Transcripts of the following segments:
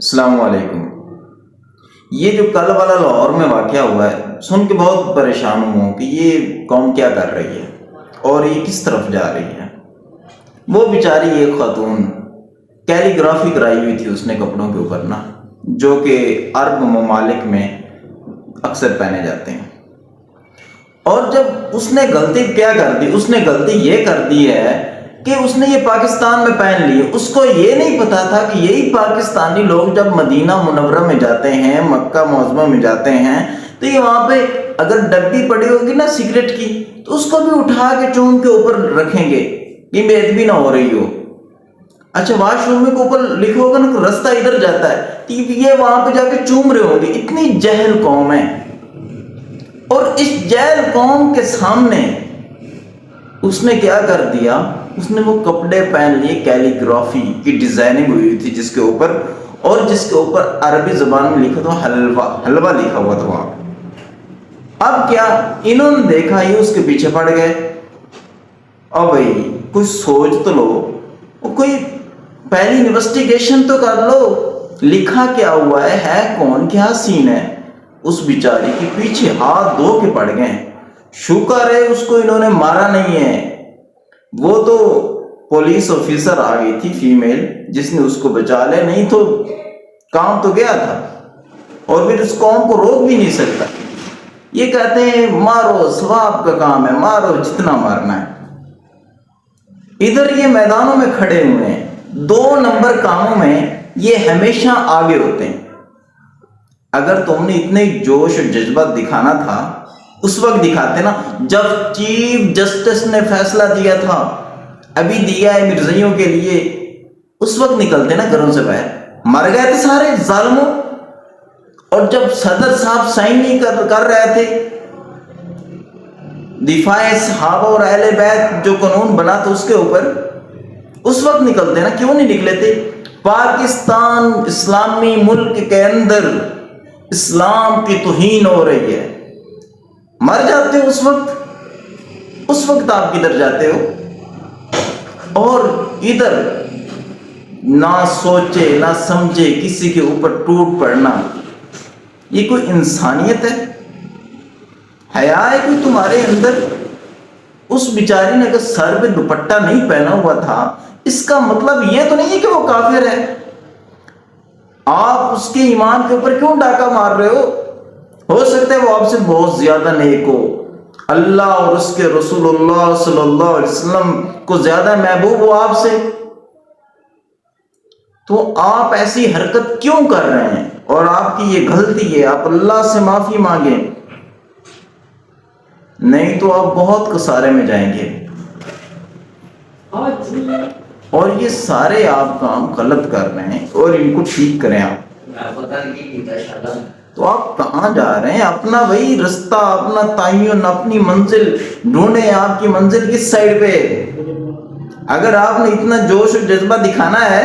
السلام علیکم۔ یہ جو کل والا لاہور میں واقعہ ہوا ہے، سن کے بہت پریشان ہوں کہ یہ قوم کیا کر رہی ہے اور یہ کس طرف جا رہی ہے۔ وہ بیچاری ایک خاتون کیلی گرافی کرائی ہوئی تھی اس نے کپڑوں کے اوپر نا، جو کہ عرب ممالک میں اکثر پہنے جاتے ہیں۔ اور جب اس نے غلطی کیا کر دی، اس نے غلطی یہ کر دی ہے کہ اس نے یہ پاکستان میں پہن لی۔ اس کو یہ نہیں پتا تھا کہ یہی پاکستانی لوگ جب مدینہ منورہ میں جاتے ہیں، مکہ معظمہ میں جاتے ہیں، تو یہ وہاں پہ اگر ڈبی پڑی ہوگی نا سگریٹ کی، تو اس کو بھی اٹھا کے چون کے اوپر رکھیں گے کہ بے ادبی نہ ہو رہی ہو۔ اچھا، واش روم کے اوپر لکھا ہوگا نا کہ رستہ ادھر جاتا ہے، تو یہ وہاں پہ جا کے چوم رہے ہوں گے۔ اتنی جہل قوم ہے، اور اس جہل قوم کے سامنے اس نے کیا کر دیا، اس نے وہ کپڑے پہن لیے کیلی گرافی کی ڈیزائننگ ہوئی تھی جس کے اوپر، اور جس کے اوپر عربی زبان میں لکھا تھا حلوہ لکھا ہوا تھا وہاں۔ اب کیا انہوں نے دیکھا، یہ اس کے پیچھے پڑ گئے۔ اب بھائی کچھ سوچ تو لو، کوئی پہلی انویسٹیگیشن تو کر لو، لکھا کیا ہوا ہے کون، کیا سین ہے۔ اس بیچاری کے پیچھے ہاتھ دھو کے پڑ گئے۔ شکر ہے اس کو انہوں نے مارا نہیں ہے، وہ تو پولیس آفیسر آ گئی تھی فیمیل جس نے اس کو بچا لے، نہیں تو کام تو گیا تھا۔ اور پھر اس قوم کو روک بھی نہیں سکتا۔ یہ کہتے ہیں مارو، ثواب کا کام ہے، مارو جتنا مارنا ہے۔ ادھر یہ میدانوں میں کھڑے ہوئے ہیں، 2 نمبر کاموں میں یہ ہمیشہ آگے ہوتے ہیں۔ اگر تم نے اتنے جوش اور جذبہ دکھانا تھا اس وقت دکھاتے نا، جب چیف جسٹس نے فیصلہ دیا تھا، ابھی دیا ہے مرزائیوں کے لیے، اس وقت نکلتے نا گھروں سے باہر۔ مر گئے تھے سارے ظالموں۔ اور جب صدر صاحب سائن نہیں کر رہے تھے دفاع صحابہ اور اہل بیت جو قانون بنا تھا اس کے اوپر، اس وقت نکلتے نا، کیوں نہیں نکلے تھے؟ پاکستان اسلامی ملک کے اندر اسلام کی توہین ہو رہی ہے، مر جاتے ہو اس وقت آپ کدھر جاتے ہو؟ اور ادھر نہ سوچے نہ سمجھے کسی کے اوپر ٹوٹ پڑنا، یہ کوئی انسانیت ہے؟ حیا ہے کوئی تمہارے اندر؟ اس بیچاری نے اگر سر پہ دوپٹہ نہیں پہنا ہوا تھا، اس کا مطلب یہ تو نہیں ہے کہ وہ کافر ہے۔ آپ اس کے ایمان کے اوپر کیوں ڈاکہ مار رہے ہو سکتا ہے وہ آپ سے بہت زیادہ نیک ہو، اللہ اور اس کے رسول اللہ صلی اللہ علیہ وسلم کو زیادہ محبوب ہو آپ سے، تو آپ ایسی حرکت کیوں کر رہے ہیں؟ اور آپ کی یہ غلطی ہے، آپ اللہ سے معافی مانگیں، نہیں تو آپ بہت خسارے میں جائیں گے۔ اور یہ سارے آپ کام غلط کر رہے ہیں اور ان کو ٹھیک کریں آپ۔ تو آپ کہاں جا رہے ہیں؟ اپنا وہی رستہ، اپنا تعین، اپنی منزل ڈھونڈیں۔ آپ کی منزل کس سائڈ پہ؟ اگر آپ نے اتنا جوش و جذبہ دکھانا ہے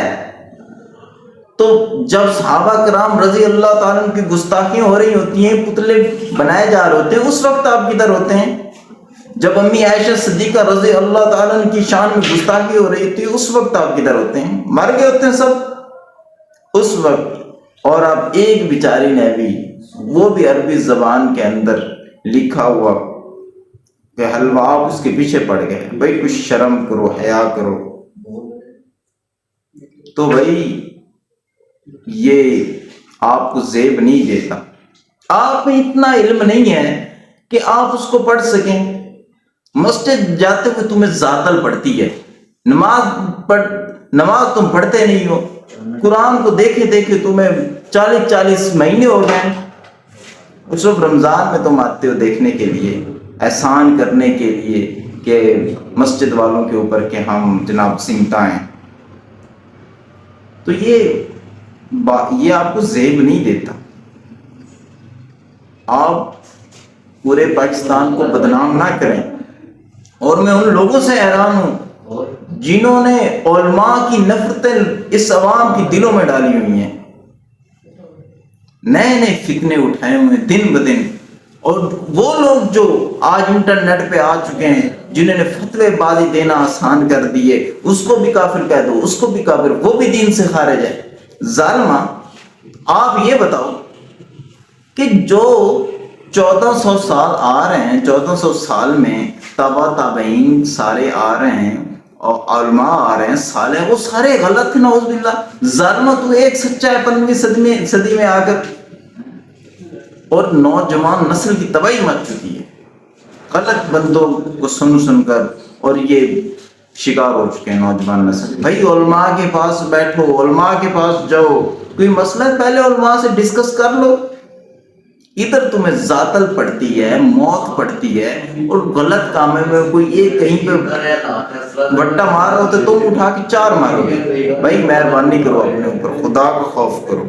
تو جب صحابہ کرام رضی اللہ تعالیٰ کی گستاخیاں ہو رہی ہوتی ہیں، پتلے بنائے جا رہے ہوتے ہیں، اس وقت آپ کدھر ہوتے ہیں؟ جب امی عائشہ صدیقہ رضی اللہ تعالیٰ کی شان میں گستاخی ہو رہی تھی، اس وقت آپ کدھر ہوتے ہیں؟ مر گئے ہوتے ہیں سب اس وقت۔ اور آپ ایک بیچاری نے بھی، وہ بھی عربی زبان کے اندر لکھا ہوا کہ حلوہ، آپ اس کے پیچھے پڑ گئے۔ بھائی کچھ شرم کرو، حیا کرو۔ تو بھائی یہ آپ کو زیب نہیں دیتا، آپ میں اتنا علم نہیں ہے کہ آپ اس کو پڑھ سکیں۔ مسجد جاتے ہوئے تمہیں ذاتل پڑتی ہے، نماز تم پڑھتے نہیں ہو، قرآن کو دیکھے دیکھے تمہیں 40 مہینے ہو گئے، اس وقت رمضان میں تم آتے ہو دیکھنے کے لیے، احسان کرنے کے لیے کہ مسجد والوں کے اوپر کہ ہم جناب سمٹا ہیں۔ تو یہ آپ کو زیب نہیں دیتا۔ آپ پورے پاکستان کو بدنام نہ کریں۔ اور میں ان لوگوں سے حیران ہوں جنہوں نے علماء کی نفرتیں اس عوام کی دلوں میں ڈالی ہوئی ہیں، نئے نئے فتنے اٹھائے ہوئے ہیں دن بدن۔ اور وہ لوگ جو آج انٹرنیٹ پہ آ چکے ہیں، جنہوں نے فتوے بازی دینا آسان کر دیے، اس کو بھی کافر کہہ دو، اس کو بھی کافر، وہ بھی دین سے خارج ہے۔ ظالمہ آپ یہ بتاؤ کہ جو 1400 سال آ رہے ہیں، 1400 سال میں تابع تابعین سارے آ رہے ہیں اور علماء آ رہے ہیں صالح، وہ سارے غلط ہیں نعوذ باللہ. ظالمہ تو ایک سچا ہے 15ویں صدی میں آ کر، اور نوجوان نسل کی تباہی مچ چکی ہے غلط بندوں کو سن کر، اور یہ شکار ہو چکے ہیں نوجوان نسل. بھائی علماء کے پاس بیٹھو، علماء کے پاس جاؤ، کوئی مسئلہ ہے پہلے علماء سے ڈسکس کر لو. ادھر تمہیں ذاتل پڑتی ہے، موت پڑتی ہے، اور غلط کام میں کوئی ایک کہیں پہ بٹا مار رہا ہو تو تم اٹھا کے 4 مارو گے. بھائی مہربانی کرو، اپنے اوپر خدا کا خوف کرو.